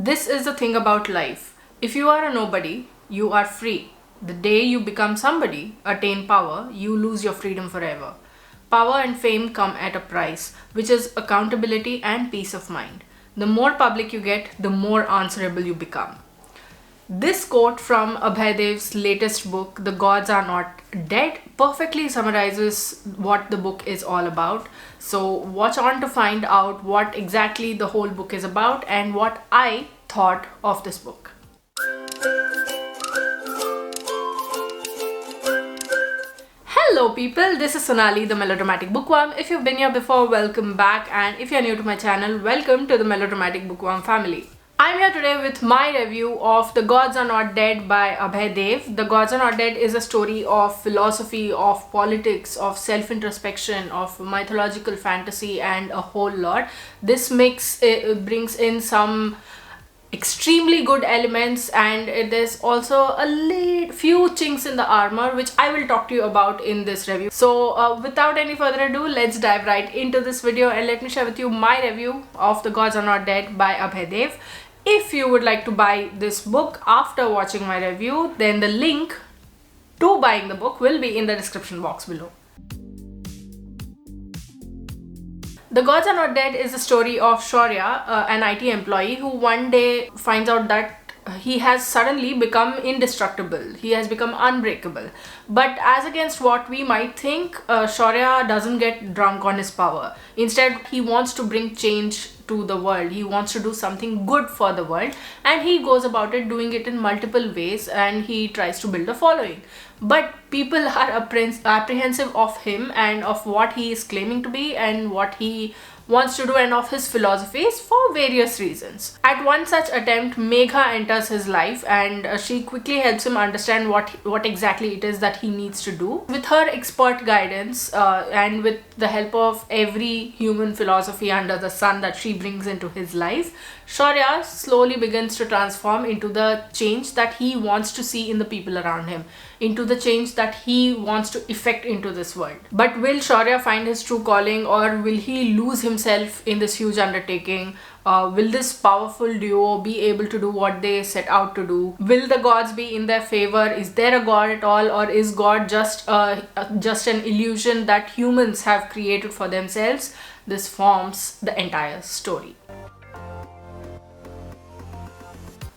This is the thing about life. If you are a nobody, you are free. The day you become somebody, attain power, you lose your freedom forever. Power and fame come at a price, which is accountability and peace of mind. The more public you get, the more answerable you become. This quote from Abhaidev's latest book, The Gods Are Not Dead, perfectly summarizes what the book is all about. So watch on to find out what exactly the whole book is about and what I thought of this book. Hello people, this is Sonali, the Melodramatic Bookworm. If you've been here before, welcome back, and if you're new to my channel, welcome to the Melodramatic Bookworm family. I'm here today with my review of The Gods Are Not Dead by Abhaidev. The Gods Are Not Dead is a story of philosophy, of politics, of self-introspection, of mythological fantasy, and a whole lot. This mix brings in some extremely good elements, and there's also a few chinks in the armor which I will talk to you about in this review. So without any further ado, let's dive right into this video and let me share with you my review of The Gods Are Not Dead by Abhaidev. If you would like to buy this book after watching my review, then the link to buying the book will be in the description box below. The Gods Are Not Dead is the story of Shaurya, an IT employee who one day finds out that he has suddenly become indestructible. He has become unbreakable. But as against what we might think, Shaurya doesn't get drunk on his power. Instead, he wants to bring change to the world. He wants to do something good for the world, and he goes about it doing it in multiple ways, and he tries to build a following. But people are apprehensive of him and of what he is claiming to be and what he wants to do and of his philosophies for various reasons. At one such attempt, Megha enters his life, and she quickly helps him understand what exactly it is that he needs to do. With her expert guidance and with the help of every human philosophy under the sun that she brings into his life, Shaurya slowly begins to transform into the change that he wants to see in the people around him, into the change that he wants to effect into this world. But will Shaurya find his true calling, or will he lose himself in this huge undertaking? Will this powerful duo be able to do what they set out to do? Will the gods be in their favor? Is there a god at all, or is God just an illusion that humans have created for themselves? This forms the entire story.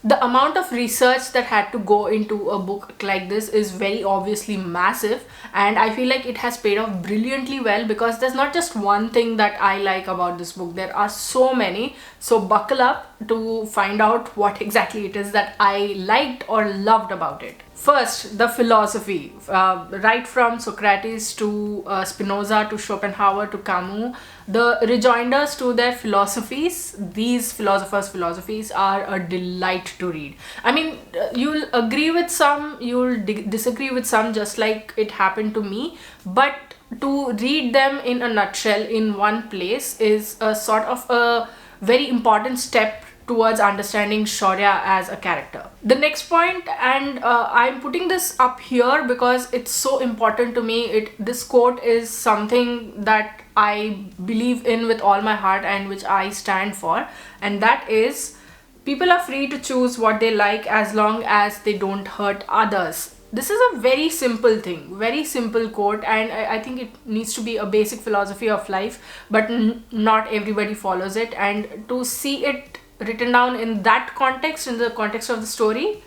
The amount of research that had to go into a book like this is very obviously massive, and I feel like it has paid off brilliantly well, because there's not just one thing that I like about this book. There are so many. So buckle up to find out what exactly it is that I liked or loved about it. First, the philosophy. Right from Socrates to Spinoza to Schopenhauer to Camus, the rejoinders to their philosophies, these philosophers' philosophies, are a delight to read. I mean, you'll agree with some, you'll disagree with some, just like it happened to me, but to read them in a nutshell in one place is a sort of a very important step towards understanding Shaurya as a character. The next point, and I'm putting this up here because it's so important to me. This quote is something that I believe in with all my heart and which I stand for, and that is, people are free to choose what they like as long as they don't hurt others. This is a very simple thing, very simple quote, and I think it needs to be a basic philosophy of life, but not everybody follows it. And to see it written down in that context, in the context of the story,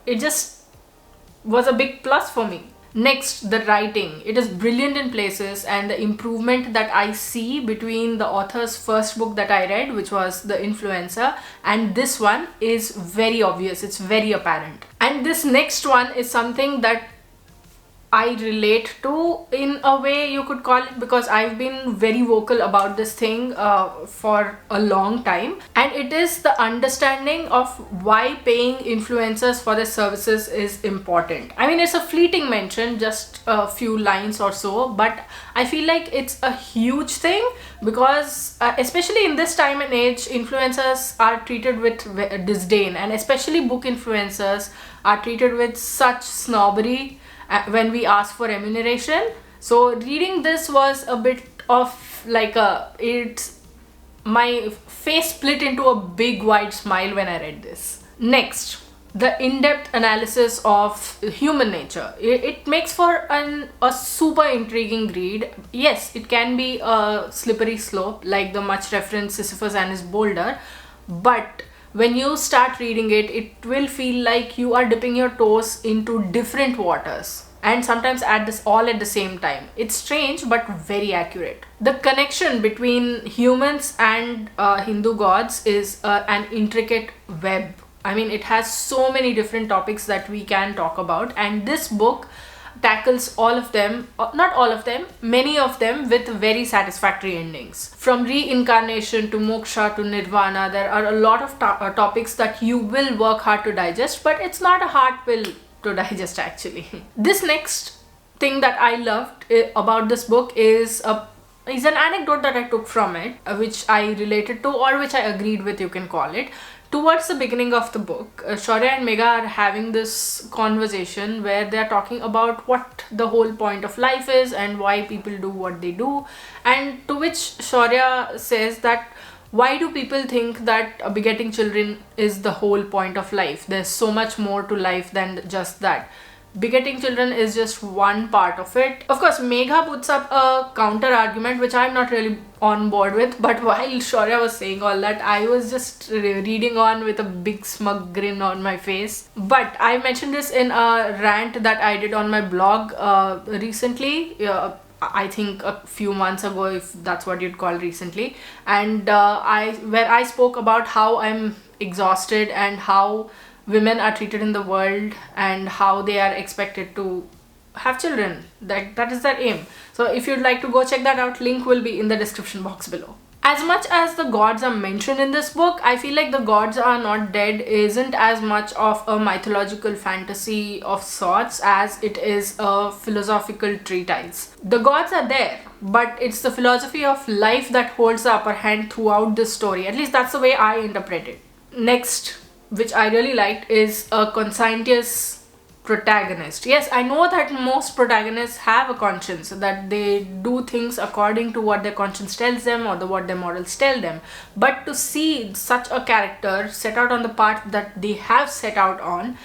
it just was a big plus for me. Next, the writing. It is brilliant in places, and the improvement that I see between the author's first book that I read, which was The Influencer, and this one is very obvious. It's very apparent. And this next one is something that I relate to, in a way you could call it, because I've been very vocal about this thing for a long time, and it is the understanding of why paying influencers for their services is important. I mean, it's a fleeting mention, just a few lines or so, but I feel like it's a huge thing, because especially in this time and age, influencers are treated with disdain, and especially book influencers are treated with such snobbery when we ask for remuneration. So reading this was a bit of like My face split into a big wide smile when I read this. Next, the in-depth analysis of human nature. It makes for a super intriguing read. Yes, it can be a slippery slope, like the much referenced Sisyphus and his boulder, but when you start reading it, it will feel like you are dipping your toes into different waters, and sometimes at this all at the same time. It's strange but very accurate. The connection between humans and Hindu gods is an intricate web. I mean, it has so many different topics that we can talk about, and this book tackles all of them, not all of them, many of them with very satisfactory endings. From reincarnation to moksha to nirvana, there are a lot of topics that you will work hard to digest, but it's not a hard pill to digest actually. This next thing that I loved about this book is an anecdote that I took from it, which I related to, or which I agreed with, you can call it. Towards the beginning of the book, Shaurya and Megha are having this conversation where they are talking about what the whole point of life is and why people do what they do, and to which Shaurya says that why do people think that begetting children is the whole point of life? There's so much more to life than just that. Begetting children is just one part of it. Of course, Megha puts up a counter argument which I'm not really on board with, but while Shaurya was saying all that, I was just reading on with a big smug grin on my face. But I mentioned this in a rant that I did on my blog recently. I think a few months ago, if that's what you'd call recently, and where I spoke about how I'm exhausted and how women are treated in the world and how they are expected to have children. That is their aim. So if you'd like to go check that out, link will be in the description box below. As much as the gods are mentioned in this book, I feel like The Gods Are Not Dead isn't as much of a mythological fantasy of sorts as it is a philosophical treatise. The gods are there, but it's the philosophy of life that holds the upper hand throughout this story. At least that's the way I interpret it. Next, which I really liked, is a conscientious protagonist. Yes, I know that most protagonists have a conscience, that they do things according to what their conscience tells them or what their morals tell them. But to see such a character set out on the path that they have set out on,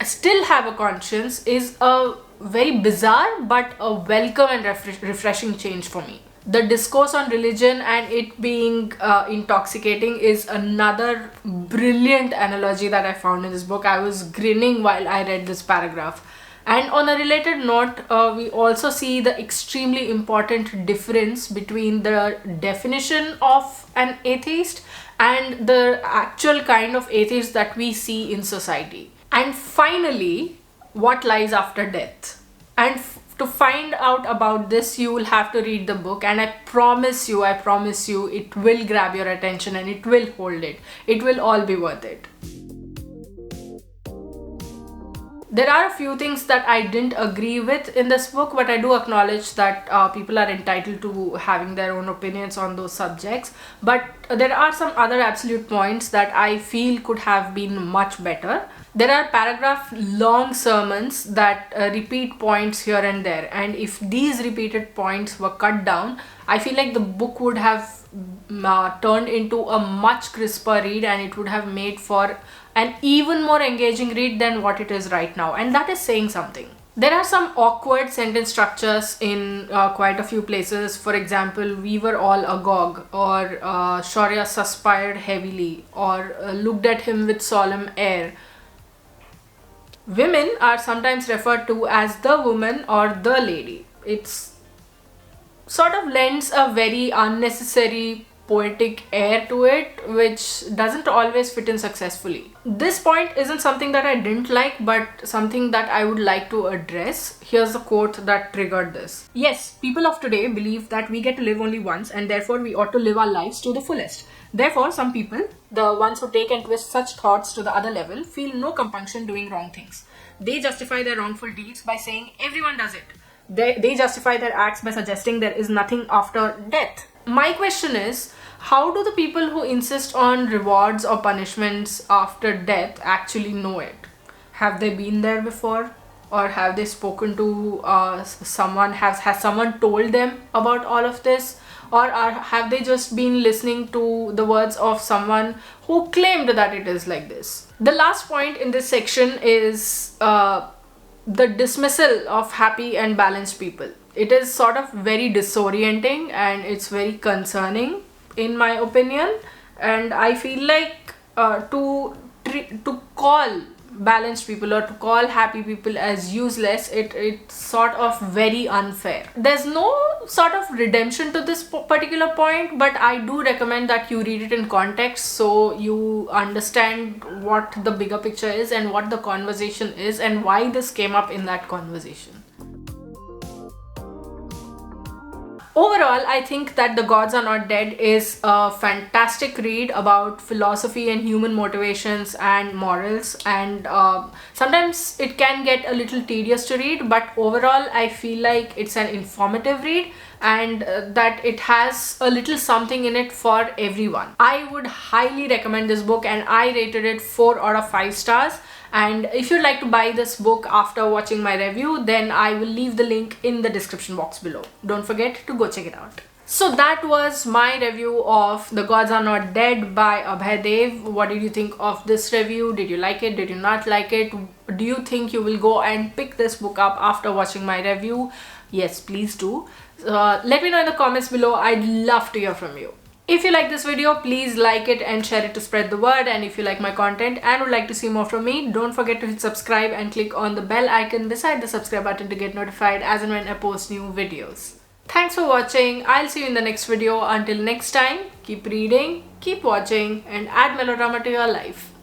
still have a conscience, is a very bizarre but a welcome and refreshing change for me. The discourse on religion and it being intoxicating is another brilliant analogy that I found in this book. I was grinning while I read this paragraph. And on a related note, we also see the extremely important difference between the definition of an atheist and the actual kind of atheist that we see in society. And finally, what lies after death. And to find out about this, you will have to read the book, and I promise you, it will grab your attention and it will hold it. It will all be worth it. There are a few things that I didn't agree with in this book, but I do acknowledge that people are entitled to having their own opinions on those subjects. But there are some other absolute points that I feel could have been much better. There are paragraph-long sermons that repeat points here and there, and if these repeated points were cut down, I feel like the book would have turned into a much crisper read, and it would have made for an even more engaging read than what it is right now, and that is saying something. There are some awkward sentence structures in quite a few places. For example, we were all agog, or Shaurya suspired heavily, or looked at him with solemn air. Women are sometimes referred to as the woman or the lady. It's sort of lends a very unnecessary poetic air to it, which doesn't always fit in successfully. This point isn't something that I didn't like, but something that I would like to address. Here's the quote that triggered this. Yes, people of today believe that we get to live only once, and therefore we ought to live our lives to the fullest. Therefore, some people, the ones who take and twist such thoughts to the other level, feel no compunction doing wrong things. They justify their wrongful deeds by saying everyone does it. They justify their acts by suggesting there is nothing after death. My question is, how do the people who insist on rewards or punishments after death actually know it? Have they been there before? Or have they spoken to someone? Has someone told them about all of this? or have they just been listening to the words of someone who claimed that it is like this? The last point in this section is the dismissal of happy and balanced people. It is sort of very disorienting and it's very concerning in my opinion, and I feel like to call balanced people or to call happy people as useless, it's sort of very unfair. There's no sort of redemption to this particular point, but I do recommend that you read it in context so you understand what the bigger picture is and what the conversation is and why this came up in that conversation. Overall, I think that The Gods Are Not Dead is a fantastic read about philosophy and human motivations and morals, and sometimes it can get a little tedious to read, but overall I feel like it's an informative read and that it has a little something in it for everyone. I would highly recommend this book and I rated it 4 out of 5 stars. And if you'd like to buy this book after watching my review, then I will leave the link in the description box below. Don't forget to go check it out. So that was my review of The Gods Are Not Dead by Abhaidev. What did you think of this review? Did you like it? Did you not like it? Do you think you will go and pick this book up after watching my review? Yes, please do. Let me know in the comments below. I'd love to hear from you. If you like this video, please like it and share it to spread the word. And if you like my content and would like to see more from me, don't forget to hit subscribe and click on the bell icon beside the subscribe button to get notified as and when I post new videos. Thanks for watching. I'll see you in the next video. Until next time, keep reading, keep watching, and add melodrama to your life.